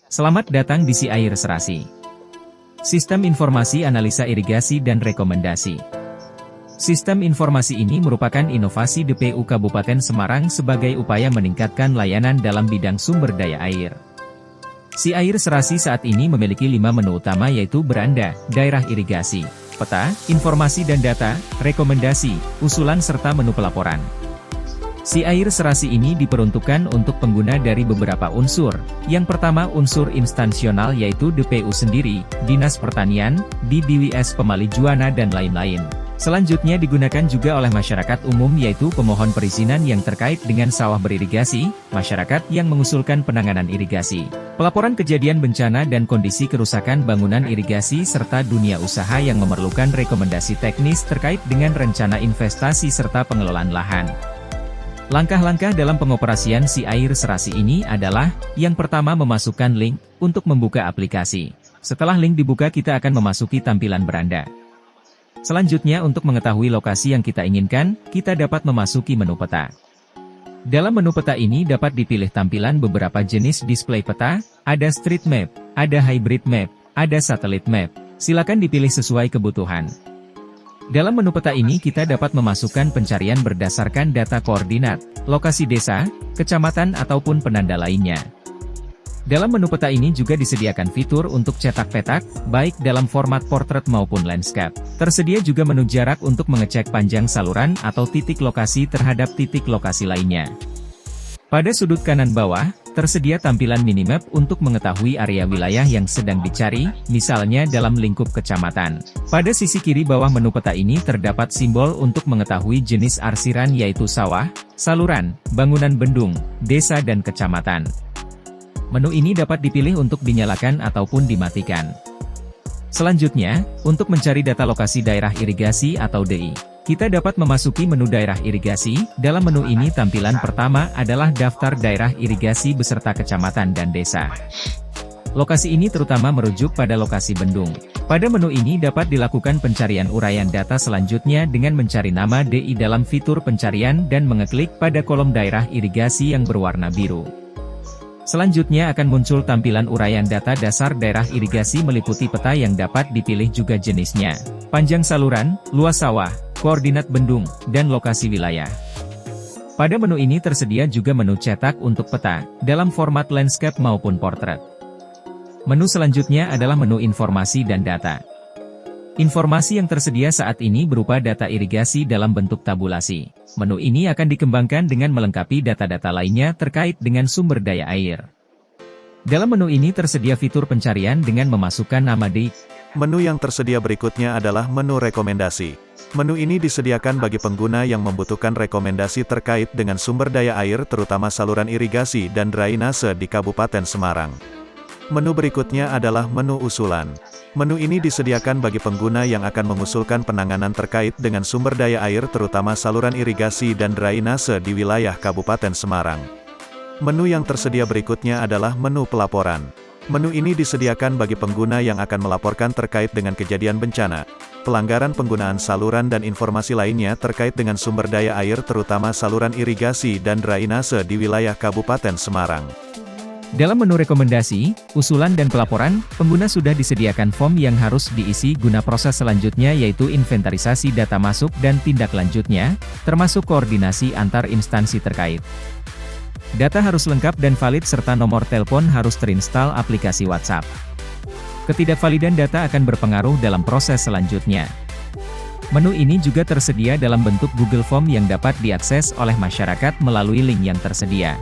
Selamat datang di Si Air Serasi. Sistem Informasi Analisa Irigasi dan Rekomendasi. Sistem informasi ini merupakan inovasi DPU Kabupaten Semarang sebagai upaya meningkatkan layanan dalam bidang sumber daya air. Si Air Serasi saat ini memiliki 5 menu utama yaitu beranda, daerah irigasi, peta, informasi dan data, rekomendasi, usulan serta menu pelaporan. Si Air Serasi ini diperuntukkan untuk pengguna dari beberapa unsur. Yang pertama unsur instansional yaitu DPU sendiri, Dinas Pertanian, DBWS Pemali Juwana dan lain-lain. Selanjutnya digunakan juga oleh masyarakat umum yaitu pemohon perizinan yang terkait dengan sawah beririgasi, masyarakat yang mengusulkan penanganan irigasi, pelaporan kejadian bencana dan kondisi kerusakan bangunan irigasi serta dunia usaha yang memerlukan rekomendasi teknis terkait dengan rencana investasi serta pengelolaan lahan. Langkah-langkah dalam pengoperasian Si Air Serasi ini adalah, yang pertama memasukkan link, untuk membuka aplikasi. Setelah link dibuka kita akan memasuki tampilan beranda. Selanjutnya untuk mengetahui lokasi yang kita inginkan, kita dapat memasuki menu peta. Dalam menu peta ini dapat dipilih tampilan beberapa jenis display peta, ada street map, ada hybrid map, ada satellite map. Silakan dipilih sesuai kebutuhan. Dalam menu peta ini kita dapat memasukkan pencarian berdasarkan data koordinat, lokasi desa, kecamatan ataupun penanda lainnya. Dalam menu peta ini juga disediakan fitur untuk cetak petak, baik dalam format portrait maupun landscape. Tersedia juga menu jarak untuk mengecek panjang saluran atau titik lokasi terhadap titik lokasi lainnya. Pada sudut kanan bawah, tersedia tampilan minimap untuk mengetahui area wilayah yang sedang dicari, misalnya dalam lingkup kecamatan. Pada sisi kiri bawah menu peta ini terdapat simbol untuk mengetahui jenis arsiran yaitu sawah, saluran, bangunan bendung, desa dan kecamatan. Menu ini dapat dipilih untuk dinyalakan ataupun dimatikan. Selanjutnya, untuk mencari data lokasi daerah irigasi atau DI, kita dapat memasuki menu daerah irigasi. Dalam menu ini tampilan pertama adalah daftar daerah irigasi beserta kecamatan dan desa. Lokasi ini terutama merujuk pada lokasi bendung. Pada menu ini dapat dilakukan pencarian uraian data selanjutnya dengan mencari nama DI dalam fitur pencarian dan mengeklik pada kolom daerah irigasi yang berwarna biru. Selanjutnya akan muncul tampilan uraian data dasar daerah irigasi meliputi peta yang dapat dipilih juga jenisnya, panjang saluran, luas sawah, koordinat bendung, dan lokasi wilayah. Pada menu ini tersedia juga menu cetak untuk peta, dalam format landscape maupun portrait. Menu selanjutnya adalah menu informasi dan data. Informasi yang tersedia saat ini berupa data irigasi dalam bentuk tabulasi. Menu ini akan dikembangkan dengan melengkapi data-data lainnya terkait dengan sumber daya air. Dalam menu ini tersedia fitur pencarian dengan memasukkan nama DI. Menu yang tersedia berikutnya adalah menu rekomendasi. Menu ini disediakan bagi pengguna yang membutuhkan rekomendasi terkait dengan sumber daya air terutama saluran irigasi dan drainase di Kabupaten Semarang. Menu berikutnya adalah menu usulan. Menu ini disediakan bagi pengguna yang akan mengusulkan penanganan terkait dengan sumber daya air terutama saluran irigasi dan drainase di wilayah Kabupaten Semarang. Menu yang tersedia berikutnya adalah menu pelaporan. Menu ini disediakan bagi pengguna yang akan melaporkan terkait dengan kejadian bencana, pelanggaran penggunaan saluran dan informasi lainnya terkait dengan sumber daya air terutama saluran irigasi dan drainase di wilayah Kabupaten Semarang. Dalam menu rekomendasi, usulan dan pelaporan, pengguna sudah disediakan form yang harus diisi guna proses selanjutnya yaitu inventarisasi data masuk dan tindak lanjutnya, termasuk koordinasi antar instansi terkait. Data harus lengkap dan valid serta nomor telepon harus terinstall aplikasi WhatsApp. Ketidakvalidan data akan berpengaruh dalam proses selanjutnya. Menu ini juga tersedia dalam bentuk Google Form yang dapat diakses oleh masyarakat melalui link yang tersedia.